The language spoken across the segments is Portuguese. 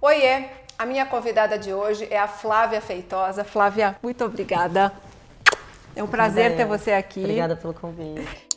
Oiê! A minha convidada de hoje é a Flávia Feitosa. Flávia, muito obrigada. É um prazer ter você aqui. Obrigada pelo convite.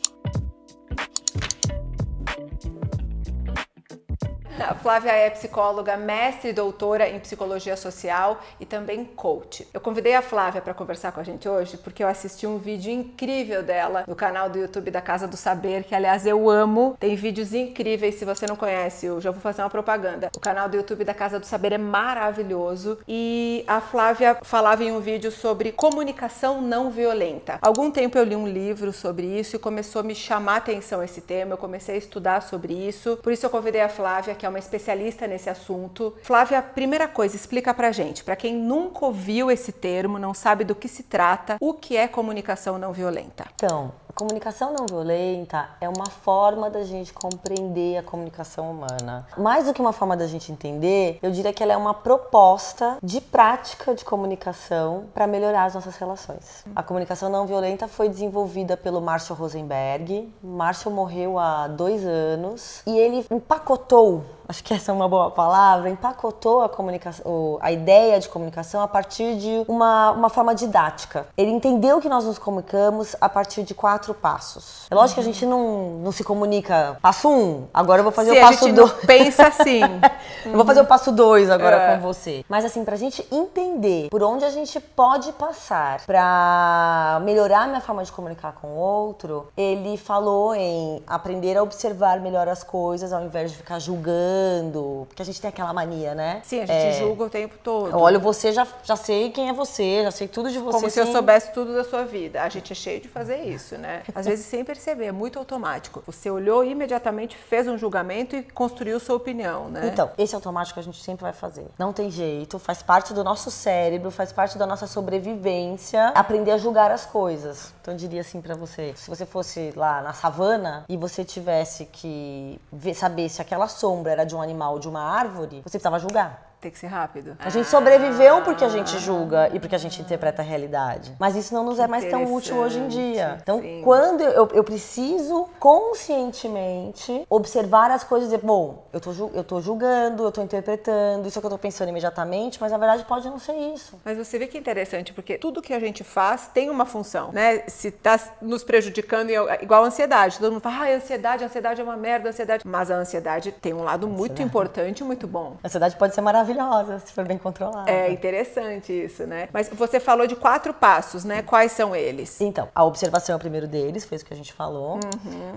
A Flávia é psicóloga, mestre e doutora em psicologia social e também coach. Eu convidei a Flávia para conversar com a gente hoje porque eu assisti um vídeo incrível dela no canal do YouTube da Casa do Saber, que aliás eu amo. Tem vídeos incríveis, se você não conhece, eu já vou fazer uma propaganda. O canal do YouTube da Casa do Saber é maravilhoso e a Flávia falava em um vídeo sobre comunicação não violenta. Há algum tempo eu li um livro sobre isso e começou a me chamar a atenção esse tema, eu comecei a estudar sobre isso, por isso eu convidei a Flávia, que é uma especialista nesse assunto. Flávia, primeira coisa, explica pra gente, pra quem nunca ouviu esse termo, não sabe do que se trata, o que é comunicação não violenta? Então, a comunicação não violenta é uma forma da gente compreender a comunicação humana. Mais do que uma forma da gente entender, eu diria que ela é uma proposta de prática de comunicação para melhorar as nossas relações. A comunicação não violenta foi desenvolvida pelo Marshall Rosenberg. Marshall morreu há 2 anos e ele empacotou, acho que essa é uma boa palavra, empacotou a comunicação, a ideia de comunicação a partir de uma forma didática. Ele entendeu que nós nos comunicamos a partir de 4 passos. É lógico que a gente não se comunica passo 1, agora eu vou fazer o passo 2. Pensa assim. Eu vou fazer o passo 2 agora com você. Mas assim, pra gente entender por onde a gente pode passar pra melhorar minha forma de comunicar com o outro, ele falou em aprender a observar melhor as coisas ao invés de ficar julgando, porque a gente tem aquela mania, né? Sim, a gente julga o tempo todo. Eu olho você, já sei quem é você, já sei tudo de você. Como se eu soubesse tudo da sua vida. A gente é cheio de fazer isso, né? Às vezes sem perceber, é muito automático. Você olhou e imediatamente fez um julgamento e construiu sua opinião, né? Então, esse automático a gente sempre vai fazer. Não tem jeito, faz parte do nosso cérebro, faz parte da nossa sobrevivência, aprender a julgar as coisas. Então eu diria assim pra você, se você fosse lá na savana e você tivesse que saber se aquela sombra era de um animal ou de uma árvore, você precisava julgar. Tem que ser rápido. A gente sobreviveu porque a gente julga e porque a gente interpreta a realidade. Mas isso não nos é mais tão útil hoje em dia. Então, sim, quando eu preciso conscientemente observar as coisas e dizer, bom, eu tô julgando, eu tô interpretando, isso é o que eu tô pensando imediatamente, mas na verdade pode não ser isso. Mas você vê que é interessante, porque tudo que a gente faz tem uma função, né? Se tá nos prejudicando, igual a ansiedade. Todo mundo fala, a ansiedade é uma merda, a ansiedade. Mas a ansiedade tem um lado muito importante e muito bom. A ansiedade pode ser maravilhosa, se for bem controlada. É interessante isso, né? Mas você falou de 4 passos, né? Quais são eles? Então, a observação é o primeiro deles, foi isso que a gente falou.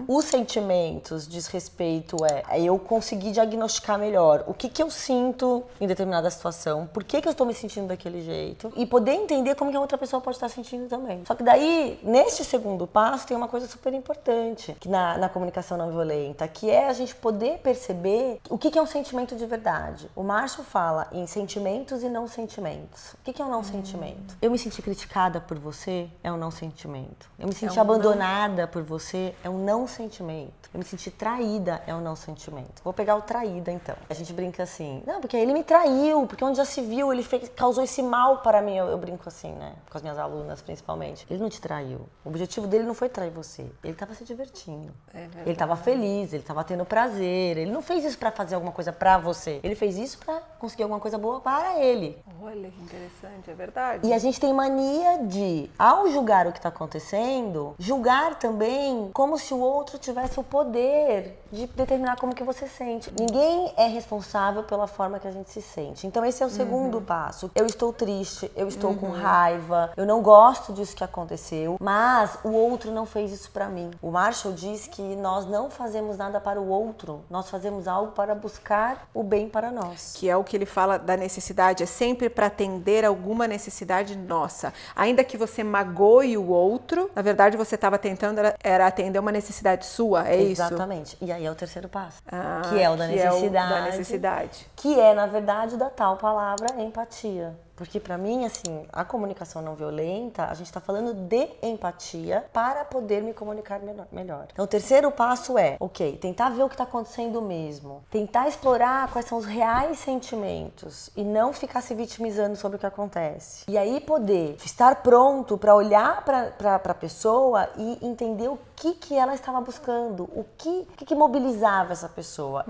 Os sentimentos diz respeito eu conseguir diagnosticar melhor o que eu sinto em determinada situação, por que eu estou me sentindo daquele jeito e poder entender como que a outra pessoa pode estar sentindo também. Só que daí, neste segundo passo, tem uma coisa super importante que na comunicação não violenta, que é a gente poder perceber o que é um sentimento de verdade. O Marshall fala em sentimentos e não sentimentos. O que é um não sentimento? Eu me senti criticada por você é um não sentimento. Eu me senti abandonada por você é um não sentimento. Eu me senti traída é um não sentimento. Vou pegar o traída então. A gente brinca assim, não, porque ele me traiu, porque onde já se viu, ele causou esse mal para mim. Eu brinco assim, né? Com as minhas alunas principalmente. Ele não te traiu. O objetivo dele não foi trair você. Ele estava se divertindo. Ele estava feliz, ele estava tendo prazer. Ele não fez isso para fazer alguma coisa para você. Ele fez isso para conseguir alguma coisa boa para ele. Olha que interessante, é verdade. E a gente tem mania de, ao julgar o que está acontecendo, julgar também como se o outro tivesse o poder de determinar como que você sente. Ninguém é responsável pela forma que a gente se sente. Então esse é o segundo passo. Eu estou triste, eu estou com raiva, eu não gosto disso que aconteceu, mas o outro não fez isso para mim. O Marshall diz que nós não fazemos nada para o outro, nós fazemos algo para buscar o bem para nós. Que é o que ele fala da necessidade, é sempre para atender alguma necessidade nossa. Ainda que você magoe o outro, na verdade você estava tentando era atender uma necessidade sua, é isso? Exatamente. E aí é o terceiro passo, que é o da necessidade. Da necessidade. Que é, na verdade, da tal palavra empatia. Porque pra mim, assim, a comunicação não violenta, a gente tá falando de empatia para poder me comunicar melhor. Então o terceiro passo é, ok, tentar ver o que tá acontecendo mesmo. Tentar explorar quais são os reais sentimentos e não ficar se vitimizando sobre o que acontece. E aí poder estar pronto pra olhar pra pessoa e entender o que ela estava buscando, o que mobilizava essa pessoa.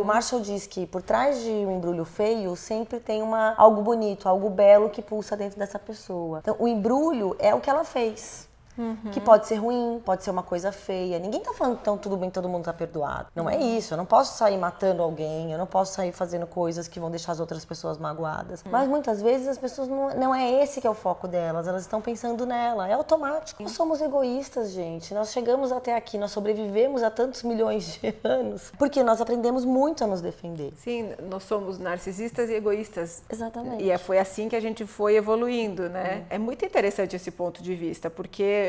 O Marshall diz que por trás de um embrulho feio sempre tem algo bonito, algo belo que pulsa dentro dessa pessoa. Então o embrulho é o que ela fez. Que pode ser ruim, pode ser uma coisa feia. Ninguém tá falando que então tudo bem, todo mundo tá perdoado. Não é isso. Eu não posso sair matando alguém, eu não posso sair fazendo coisas que vão deixar as outras pessoas magoadas. Mas muitas vezes as pessoas não é esse que é o foco delas, elas estão pensando nela. É automático. Nós somos egoístas, gente. Nós chegamos até aqui, nós sobrevivemos há tantos milhões de anos porque nós aprendemos muito a nos defender. Sim, nós somos narcisistas e egoístas. Exatamente. E foi assim que a gente foi evoluindo, né? É muito interessante esse ponto de vista, porque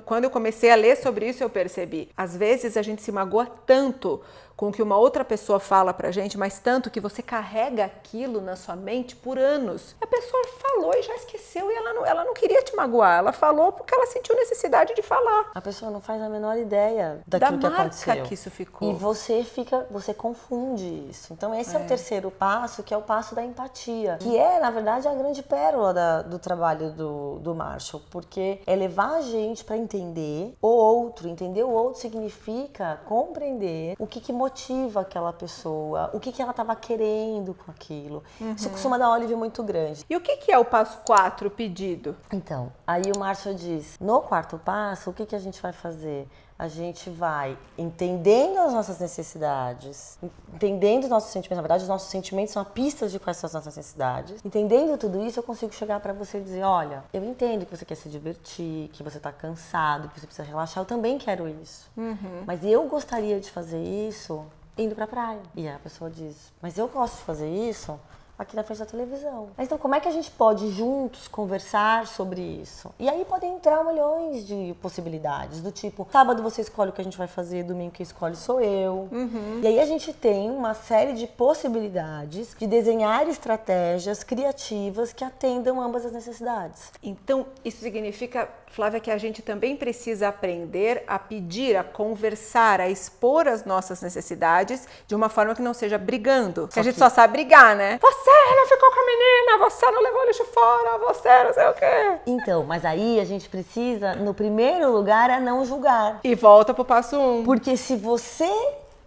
quando eu comecei a ler sobre isso, eu percebi. Às vezes a gente se magoa tanto com o que uma outra pessoa fala pra gente, mas tanto que você carrega aquilo na sua mente por anos. A pessoa falou e já esqueceu e ela não queria te magoar. Ela falou porque ela sentiu necessidade de falar. A pessoa não faz a menor ideia daquilo que aconteceu. Da marca que isso ficou. E você confunde isso. Então esse é o terceiro passo, que é o passo da empatia. Que é, na verdade, a grande pérola do trabalho do Marshall. Porque é levar a gente para entender o outro. Entender o outro significa compreender o que motiva aquela pessoa, o que ela estava querendo com aquilo. Isso costuma dar um alívio muito grande. E o que é o passo 4, o pedido? Então, aí o Marshall diz, no quarto passo, o que a gente vai fazer? A gente vai entendendo as nossas necessidades, entendendo os nossos sentimentos. Na verdade, os nossos sentimentos são a pista de quais são as nossas necessidades. Entendendo tudo isso, eu consigo chegar para você e dizer, olha, eu entendo que você quer se divertir, que você tá cansado, que você precisa relaxar. Eu também quero isso. Mas eu gostaria de fazer isso indo pra praia. E a pessoa diz, mas eu gosto de fazer isso aqui na frente da televisão. Então, como é que a gente pode juntos conversar sobre isso? E aí podem entrar milhões de possibilidades, do tipo, sábado você escolhe o que a gente vai fazer, domingo quem escolhe sou eu. E aí a gente tem uma série de possibilidades de desenhar estratégias criativas que atendam ambas as necessidades. Então, isso significa, Flávia, que a gente também precisa aprender a pedir, a conversar, a expor as nossas necessidades de uma forma que não seja brigando. Porque a gente só sabe brigar, né? Você não ficou com a menina, você não levou o lixo fora, você não sei o quê. Então, mas aí a gente precisa, no primeiro lugar, é não julgar. E volta pro passo 1. Porque se você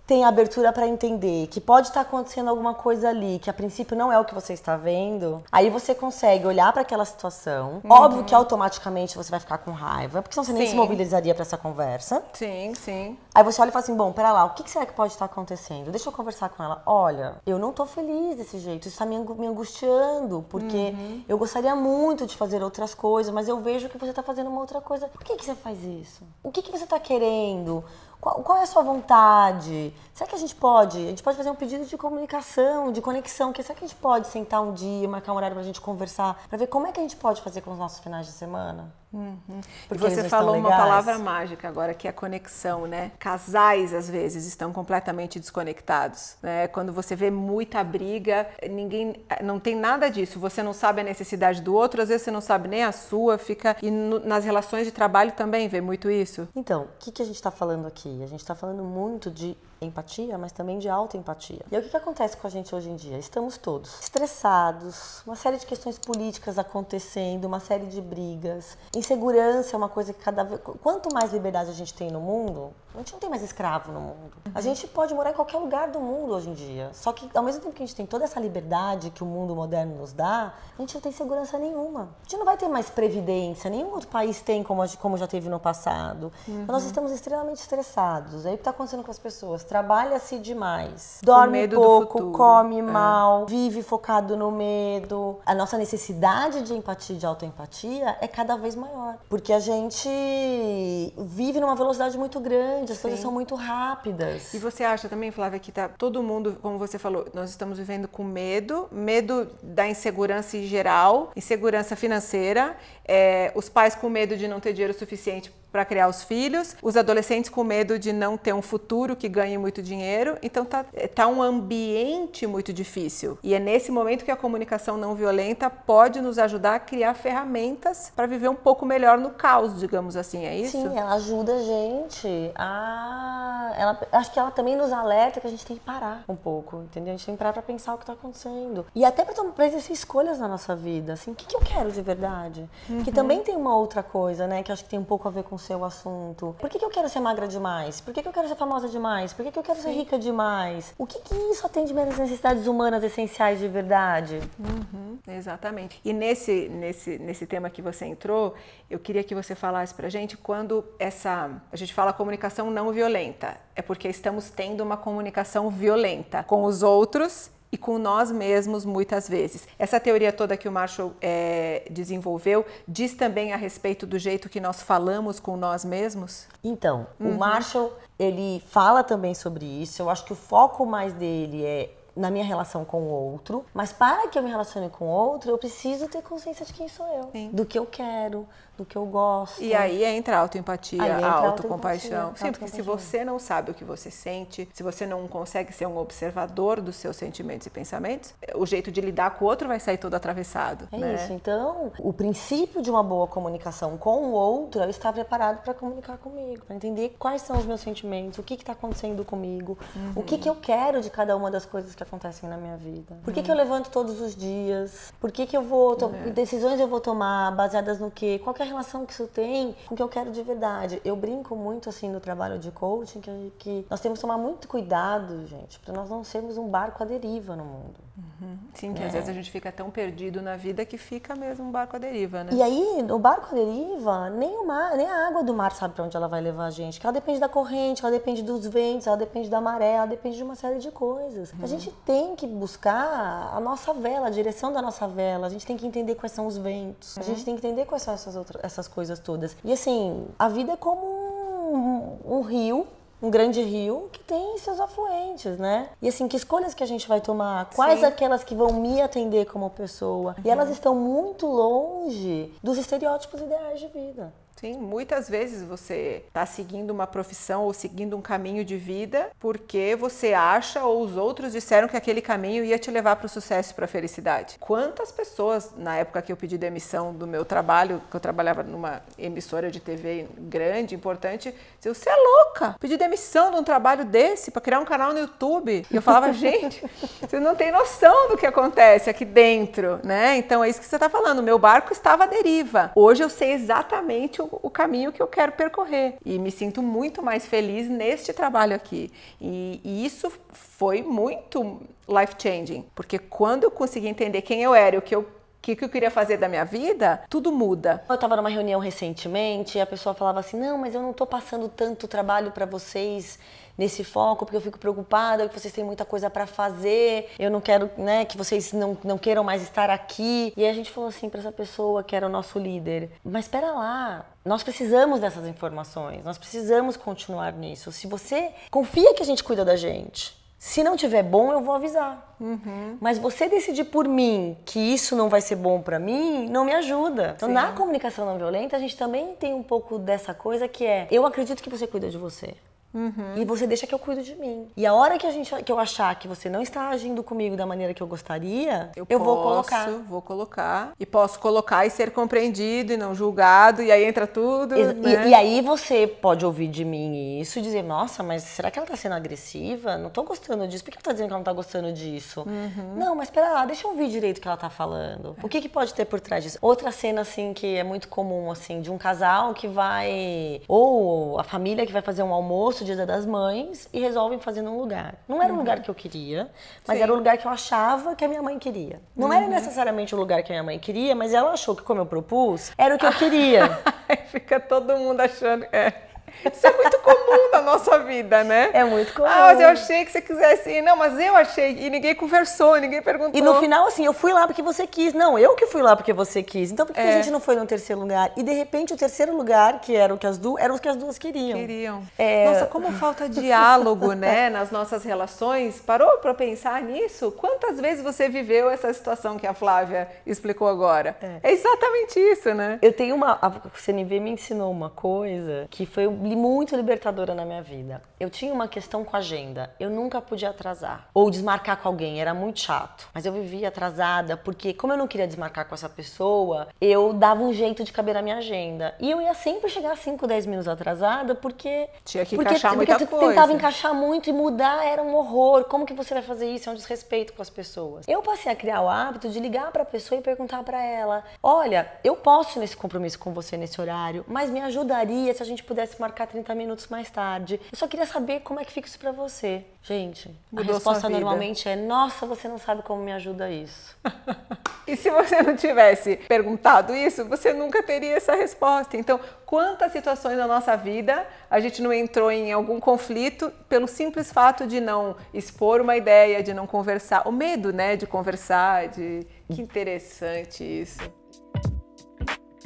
tem abertura para entender que pode estar acontecendo alguma coisa ali, que a princípio não é o que você está vendo, aí você consegue olhar para aquela situação. Óbvio que automaticamente você vai ficar com raiva, porque senão você nem se mobilizaria para essa conversa. Sim, sim. Aí você olha e fala assim, bom, pera lá, o que será que pode estar acontecendo? Deixa eu conversar com ela. Olha, eu não tô feliz desse jeito, isso está me angustiando, porque eu gostaria muito de fazer outras coisas, mas eu vejo que você está fazendo uma outra coisa. Por que você faz isso? O que você está querendo? Qual é a sua vontade? Será que a gente pode fazer um pedido de comunicação, de conexão, será que a gente pode sentar um dia, marcar um horário pra gente conversar, pra ver como é que a gente pode fazer com os nossos finais de semana? Porque você falou uma palavra mágica agora, que é a conexão, né? Casais, às vezes, estão completamente desconectados, né? Quando você vê muita briga, não tem nada disso. Você não sabe a necessidade do outro, às vezes você não sabe nem a sua, e nas relações de trabalho também vê muito isso. Então, o que a gente está falando aqui? A gente está falando muito de empatia, mas também de autoempatia. E aí, o que acontece com a gente hoje em dia? Estamos todos estressados, uma série de questões políticas acontecendo, uma série de brigas. Insegurança é uma coisa que quanto mais liberdade a gente tem no mundo, a gente não tem mais escravo no mundo. A gente pode morar em qualquer lugar do mundo hoje em dia. Só que ao mesmo tempo que a gente tem toda essa liberdade que o mundo moderno nos dá, a gente não tem segurança nenhuma. A gente não vai ter mais previdência, nenhum outro país tem como já teve no passado. Então, nós estamos extremamente estressados. Aí o que está acontecendo com as pessoas? Trabalha-se demais, dorme pouco, come mal, vive focado no medo. A nossa necessidade de empatia e de autoempatia é cada vez maior. Porque a gente vive numa velocidade muito grande, as coisas são muito rápidas. E você acha também, Flávia, que tá todo mundo, como você falou, nós estamos vivendo com medo da insegurança em geral, insegurança financeira, os pais com medo de não ter dinheiro suficiente para criar os filhos, os adolescentes com medo de não ter um futuro que ganhe muito dinheiro. Então tá um ambiente muito difícil. E é nesse momento que a comunicação não violenta pode nos ajudar a criar ferramentas para viver um pouco melhor no caos, digamos assim, é isso? Sim, ela ajuda a gente acho que ela também nos alerta que a gente tem que parar um pouco, entendeu? A gente tem que parar pra pensar o que tá acontecendo. E até pra exercer escolhas na nossa vida, assim, o que eu quero de verdade? Que também tem uma outra coisa, né, que acho que tem um pouco a ver com o seu assunto. Por que eu quero ser magra demais? Por que eu quero ser famosa demais? Por que eu quero ser rica demais? O que isso atende minhas necessidades humanas essenciais de verdade? Exatamente. E nesse tema que você entrou, eu queria que você falasse pra gente quando a gente fala comunicação não violenta, é porque estamos tendo uma comunicação violenta com os outros e com nós mesmos muitas vezes. Essa teoria toda que o Marshall desenvolveu diz também a respeito do jeito que nós falamos com nós mesmos? Então, o Marshall, ele fala também sobre isso. Eu acho que o foco mais dele é na minha relação com o outro, mas para que eu me relacione com o outro, eu preciso ter consciência de quem sou eu, Sim. do que eu quero, do que eu gosto. E aí entra a autoempatia, a autocompaixão. Sim, porque se autocompaixão. você não sabe o que você sente, se você não consegue ser um observador dos seus sentimentos e pensamentos, o jeito de lidar com o outro vai sair todo atravessado. É né? isso. Então, o princípio de uma boa comunicação com o outro é eu estar preparado para comunicar comigo, para entender quais são os meus sentimentos, o que está acontecendo comigo, o que eu quero de cada uma das coisas que acontecem na minha vida. Por que eu levanto todos os dias? Por que eu vou... Decisões eu vou tomar baseadas no quê? Qual que é a relação que isso tem com o que eu quero de verdade? Eu brinco muito, assim, no trabalho de coaching, que nós temos que tomar muito cuidado, gente, para nós não sermos um barco à deriva no mundo. Sim, que às vezes a gente fica tão perdido na vida que fica mesmo um barco à deriva, né? E aí, o barco à deriva, nem a água do mar sabe para onde ela vai levar a gente. Ela depende da corrente, ela depende dos ventos, ela depende da maré, ela depende de uma série de coisas. A gente tem que buscar a nossa vela, a direção da nossa vela. A gente tem que entender quais são os ventos. A gente tem que entender quais são essas coisas todas. E assim, a vida é como um rio, um grande rio que tem seus afluentes, né? E assim, que escolhas que a gente vai tomar? Quais aquelas que vão me atender como pessoa? E elas estão muito longe dos estereótipos ideais de vida. Sim, muitas vezes você está seguindo uma profissão ou seguindo um caminho de vida porque você acha ou os outros disseram que aquele caminho ia te levar para o sucesso e para a felicidade. Quantas pessoas, na época que eu pedi demissão do meu trabalho, que eu trabalhava numa emissora de TV grande, importante, diziam, você é louca, pedir demissão de um trabalho desse para criar um canal no YouTube. E eu falava, gente, você não tem noção do que acontece aqui dentro, né? Então é isso que você está falando, meu barco estava à deriva. Hoje eu sei exatamente o caminho que eu quero percorrer e me sinto muito mais feliz neste trabalho aqui e isso foi muito life-changing, porque quando eu consegui entender quem eu era e o que eu queria fazer da minha vida, tudo muda. Eu estava numa reunião recentemente e a pessoa falava assim, não, mas eu não estou passando tanto trabalho para vocês nesse foco, porque eu fico preocupada, que vocês têm muita coisa para fazer, eu não quero, né, que vocês não queiram mais estar aqui. E aí a gente falou assim para essa pessoa que era o nosso líder, mas espera lá, nós precisamos dessas informações, nós precisamos continuar nisso. Se você confia que a gente cuida da gente, se não tiver bom, eu vou avisar. Mas você decidir por mim que isso não vai ser bom pra mim, não me ajuda. Então, na comunicação não violenta, a gente também tem um pouco dessa coisa que é, eu acredito que você cuida de você. E você deixa que eu cuido de mim. E a hora que eu achar que você não está agindo comigo da maneira que eu gostaria, eu vou colocar. Vou colocar. E posso colocar e ser compreendido e não julgado. E aí entra tudo. Né? E aí você pode ouvir de mim isso e dizer, nossa, mas será que ela está sendo agressiva? Não tô gostando disso. Por que ela está dizendo que ela não está gostando disso? Não, mas espera lá, deixa eu ouvir direito o que ela está falando. O que pode ter por trás disso? Outra cena, assim, que é muito comum, assim, de um casal que vai... Ou a família que vai fazer um almoço Dia das Mães e resolvem fazer num lugar. Não era o lugar que eu queria, mas era o lugar que eu achava que a minha mãe queria. Não era necessariamente o lugar que a minha mãe queria, mas ela achou que, como eu propus, era o que eu queria. Fica todo mundo achando... Isso é muito comum na nossa vida, né? É muito comum. Ah, mas eu achei que você quisesse ir. Não, mas eu achei. E ninguém conversou, ninguém perguntou. E no final, assim, eu fui lá porque você quis. Não, eu que fui lá porque você quis. Então por que a gente não foi no terceiro lugar? E de repente o terceiro lugar, que era o que as duas, era o que as duas queriam. Nossa, como falta diálogo, né, nas nossas relações. Parou pra pensar nisso? Quantas vezes você viveu essa situação que a Flávia explicou agora? É exatamente isso, né? Eu tenho a CNV me ensinou uma coisa que foi muito libertadora na minha vida. Eu tinha uma questão com a agenda. Eu nunca podia atrasar ou desmarcar com alguém, era muito chato. Mas eu vivia atrasada porque, como eu não queria desmarcar com essa pessoa, eu dava um jeito de caber na minha agenda. E eu ia sempre chegar 5, 10 minutos atrasada porque tinha que encaixar muita coisa. Porque eu tentava encaixar muito e mudar era um horror. Como que você vai fazer isso? É um desrespeito com as pessoas. Eu passei a criar o hábito de ligar pra pessoa e perguntar pra ela: olha, eu posso ir nesse compromisso com você nesse horário, mas me ajudaria se a gente pudesse marcar 30 minutos mais tarde. Eu só queria saber como é que fica isso pra você. Gente, mudou a resposta normalmente é: nossa, você não sabe como me ajuda isso. E se você não tivesse perguntado isso, você nunca teria essa resposta. Então, quantas situações na nossa vida a gente não entrou em algum conflito pelo simples fato de não expor uma ideia, de não conversar. O medo, né, de conversar, Que interessante isso.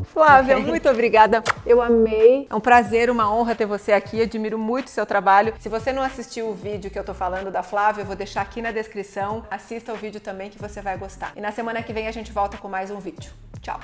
Flávia, muito obrigada. Eu amei. É um prazer, uma honra ter você aqui. Admiro muito o seu trabalho. Se você não assistiu o vídeo que eu tô falando da Flávia, eu vou deixar aqui na descrição. Assista o vídeo também que você vai gostar. E na semana que vem a gente volta com mais um vídeo. Tchau!